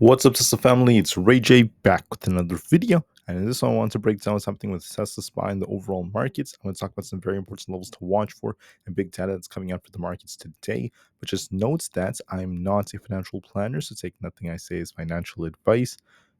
What's up, Tesla family? It's Ray J back with another video. And in this one, I want to break down something with Tesla SPY in the overall markets. I'm going to talk about some very important levels to watch for and big data that's coming out for the markets today. But just note that I'm not a financial planner, so take nothing I say as financial advice.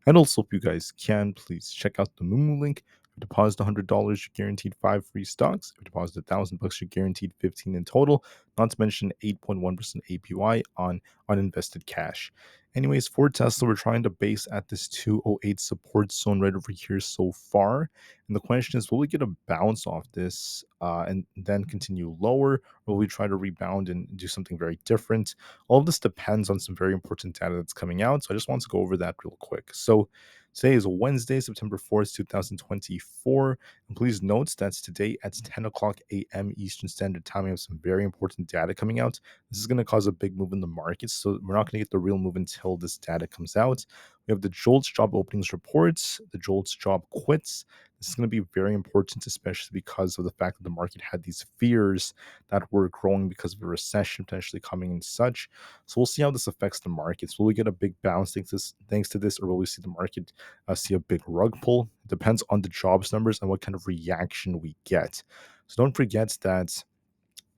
And also, if you guys can, please check out the Moomoo link. If you deposit $100, you're guaranteed 5 free stocks. If you deposit $1,000, you're guaranteed 15 in total. Not to mention 8.1% APY on uninvested cash. Anyways, for Tesla, we're trying to base at this 208 support zone right over here so far. And the question is, will we get a bounce off this and then continue lower? Or will we try to rebound and do something very different? All of this depends on some very important data that's coming out. So I just want to go over that real quick. So today is Wednesday, September 4th, 2024. And please note that today at 10 o'clock a.m. Eastern Standard Time, we have some very important data coming out. This is going to cause a big move in the markets, so we're not going to get the real move until this data comes out. We have the JOLTS job openings reports, the JOLTS job quits. This is going to be very important, especially because of the fact that the market had these fears that were growing because of a recession potentially coming and such. So we'll see how this affects the markets. Will we get a big bounce thanks to this, or will we see the market see a big rug pull? It depends on the jobs numbers and what kind of reaction we get. So don't forget that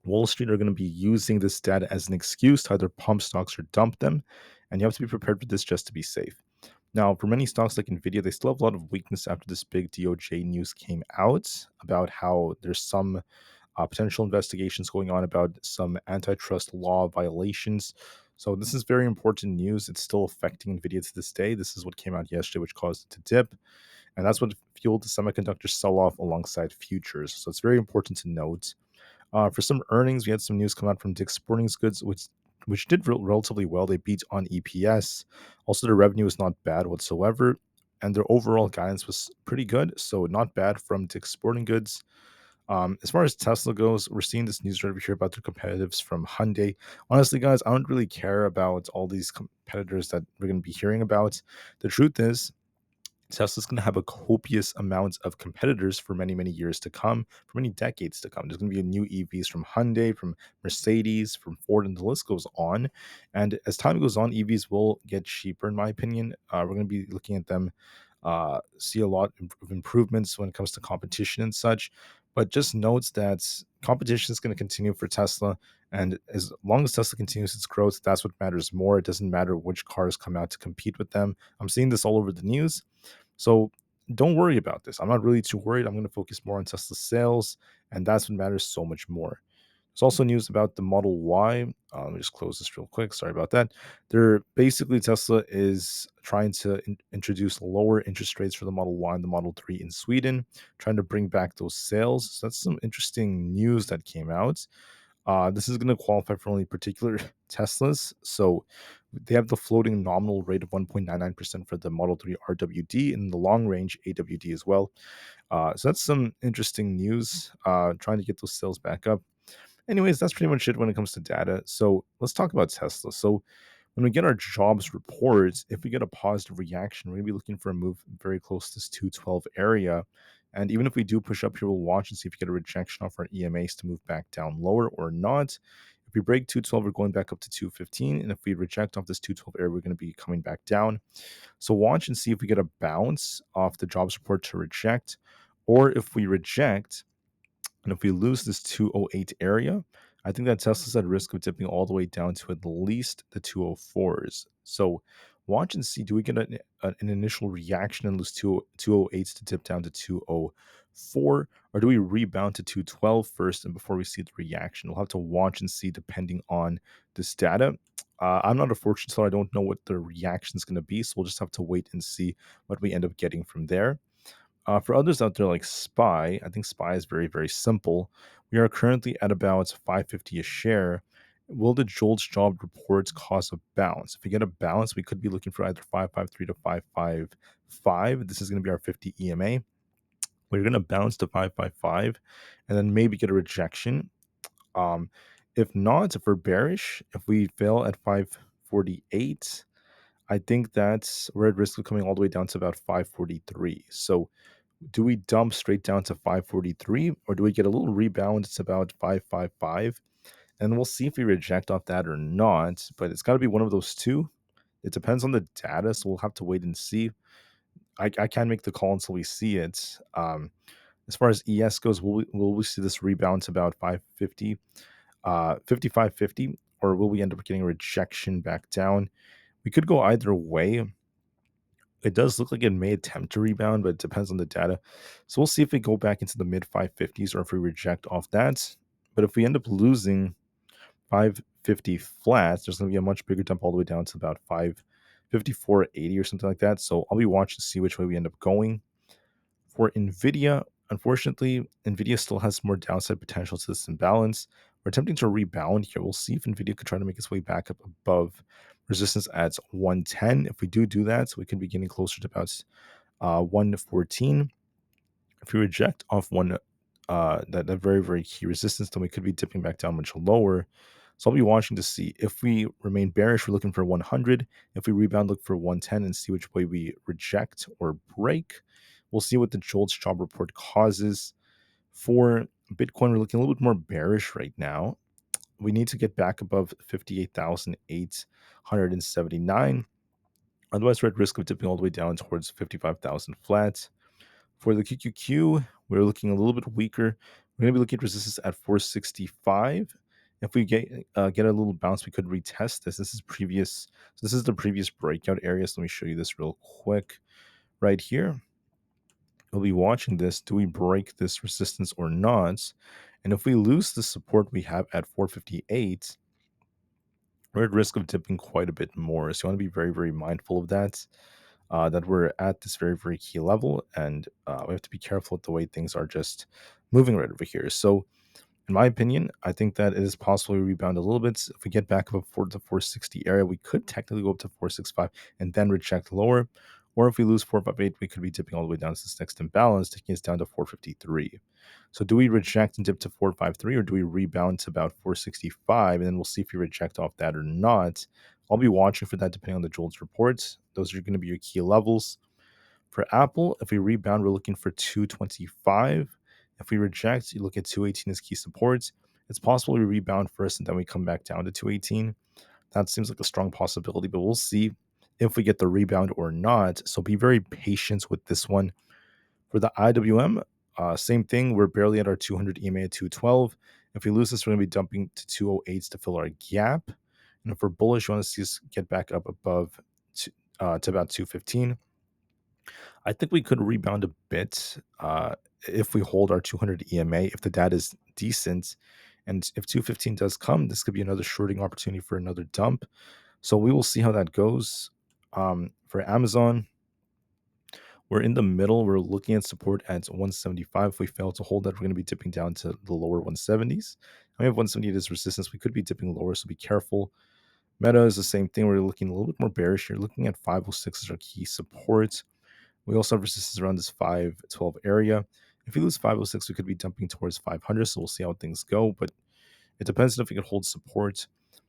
Wall Street are going to be using this data as an excuse to either pump stocks or dump them, and you have to be prepared for this just to be safe. Now, for many stocks like Nvidia, they still have a lot of weakness after this big DOJ news came out about how there's some potential investigations going on about some antitrust law violations. So this is very important news. It's still affecting Nvidia to this day. This is what came out yesterday, which caused it to dip, and that's what fueled the semiconductor sell-off alongside futures. So it's very important to note. For some earnings, we had some news come out from Dick's Sporting Goods, which did relatively well. They beat on EPS. Also, their revenue is not bad whatsoever, and their overall guidance was pretty good. So not bad from Dick's Sporting Goods. As far as Tesla goes, we're seeing this news right over here about their competitives from Hyundai. Honestly, guys, I don't really care about all these competitors that we're going to be hearing about. The truth is, Tesla's going to have a copious amount of competitors for many, many years to come, for many decades to come. There's going to be new EVs from Hyundai, from Mercedes, from Ford, and the list goes on. And as time goes on, EVs will get cheaper, in my opinion. We're going to be looking at them, see a lot of improvements when it comes to competition and such. But just notes that competition is going to continue for Tesla. And as long as Tesla continues its growth, that's what matters more. It doesn't matter which cars come out to compete with them. I'm seeing this all over the news. So don't worry about this. I'm not really too worried. I'm going to focus more on Tesla sales, and that's what matters so much more. There's also news about the Model Y. Let me just close this real quick. Sorry about that. They're basically Tesla is trying to introduce lower interest rates for the Model Y and the Model 3 in Sweden, trying to bring back those sales. So that's some interesting news that came out. This is going to qualify for only particular Teslas. So they have the floating nominal rate of 1.99% for the Model 3 RWD and the long range AWD as well. So that's some interesting news, trying to get those sales back up. Anyways, that's pretty much it when it comes to data. So let's talk about Tesla. So when we get our jobs reports, if we get a positive reaction, we're going to be looking for a move very close to this 212 area. And even if we do push up here, we'll watch and see if we get a rejection off our EMAs to move back down lower or not. If we break 212, we're going back up to 215. And if we reject off this 212 area, we're going to be coming back down. So watch and see if we get a bounce off the jobs report to reject, or if we reject, and if we lose this 208 area, I think that Tesla's at risk of dipping all the way down to at least the 204s. So watch and see, do we get an initial reaction and lose 208s to dip down to 204, or do we rebound to 212 first and before we see the reaction? We'll have to watch and see depending on this data. I'm not a fortune teller. I don't know what the reaction is going to be, so we'll just have to wait and see what we end up getting from there. For others out there like SPY, I think SPY is very, very simple. We are currently at about 550 a share. Will the JOLTS job reports cause a bounce? If we get a bounce, we could be looking for either 553 to 555. This is going to be our 50 EMA. We're going to bounce to 555 and then maybe get a rejection. If not, if we're bearish, if we fail at 548, I think that we're at risk of coming all the way down to about 543. So do we dump straight down to 543 or do we get a little rebound? It's about 555, and we'll see if we reject off that or not, but it's got to be one of those two. It depends on the data, so we'll have to wait and see. I can't make the call until we see it. As far as ES goes, will we see this rebound to about 550, 55.50, or will we end up getting a rejection back down? We could go either way. It does look like it may attempt to rebound, but it depends on the data. So we'll see if we go back into the mid 550s or if we reject off that. But if we end up losing 550 flats, there's going to be a much bigger dump all the way down to about 554.80 or something like that. So I'll be watching to see which way we end up going. For Nvidia, unfortunately, Nvidia still has more downside potential to this imbalance. We're attempting to rebound here. We'll see if Nvidia could try to make its way back up above resistance at 110. If we do that, we could be getting closer to about 114. If we reject off that very, very key resistance, then we could be dipping back down much lower. So I'll be watching to see if we remain bearish, we're looking for 100. If we rebound, look for 110 and see which way we reject or break. We'll see what the JOLTS job report causes. For Bitcoin, we're looking a little bit more bearish right now. We need to get back above 58,879. Otherwise, we're at risk of dipping all the way down towards 55,000 flat. For the QQQ, we're looking a little bit weaker. We're going to be looking at resistance at 465. If we get a little bounce, we could retest this. This is previous. So this is the previous breakout area. So let me show you this real quick. Right here, we'll be watching this. Do we break this resistance or not? And if we lose the support we have at 458, we're at risk of dipping quite a bit more. So you want to be very, very mindful of that. That we're at this very, very key level, and we have to be careful with the way things are just moving right over here. So, in my opinion, I think that it is possible we rebound a little bit. If we get back up to the 460 area, we could technically go up to 465 and then reject lower. Or if we lose 458, we could be dipping all the way down to this next imbalance, taking us down to 453. So do we reject and dip to 453, or do we rebound to about 465? And then we'll see if we reject off that or not. I'll be watching for that depending on the JOLTS reports. Those are going to be your key levels. For Apple, if we rebound, we're looking for 225. If we reject, you look at 218 as key supports. It's possible we rebound first and then we come back down to 218. That seems like a strong possibility, but we'll see if we get the rebound or not. So be very patient with this one. For the IWM, same thing. We're barely at our 200 EMA at 212. If we lose this, we're going to be dumping to 208s to fill our gap. And if we're bullish, you want to see us get back up above to about 215. I think we could rebound a bit if we hold our 200 EMA, if the data is decent. And if 215 does come, this could be another shorting opportunity for another dump. So we will see how that goes. For Amazon, we're in the middle. We're looking at support at 175. If we fail to hold that, we're going to be dipping down to the lower 170s. And we have 178 as resistance. We could be dipping lower, so be careful. Meta is the same thing. We're looking a little bit more bearish here. Looking at 506 as our key support. We also have resistance around this 512 area. If we lose 506, we could be dumping towards 500. So we'll see how things go. But it depends on if we can hold support.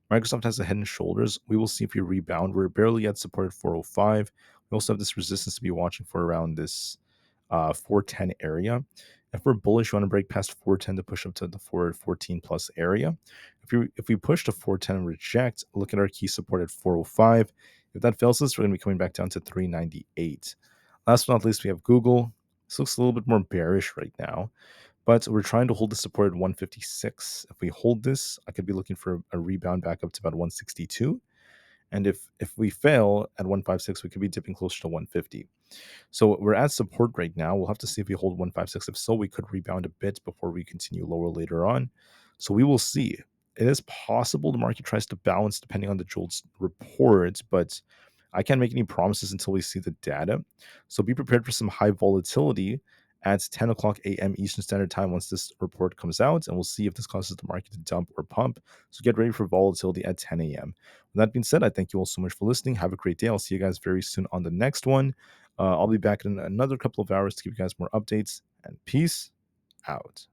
Microsoft has the head and shoulders. We will see if we rebound. We're barely at support at 405. We also have this resistance to be watching for around this 410 area. If we're bullish, we want to break past 410 to push up to the 414 plus area. If we push to 410 and reject, look at our key support at 405. If that fails us, we're going to be coming back down to 398. Last but not least, we have Google. This looks a little bit more bearish right now, but we're trying to hold the support at 156. If we hold this, I could be looking for a rebound back up to about 162. And if we fail at 156, we could be dipping closer to 150. So we're at support right now. We'll have to see if we hold 156. If so, we could rebound a bit before we continue lower later on. So we will see. It is possible the market tries to balance depending on the JOLTS report, but I can't make any promises until we see the data. So be prepared for some high volatility at 10 o'clock a.m. Eastern Standard Time once this report comes out, and we'll see if this causes the market to dump or pump. So get ready for volatility at 10 a.m. With that being said, I thank you all so much for listening. Have a great day. I'll see you guys very soon on the next one. I'll be back in another couple of hours to give you guys more updates, and peace out.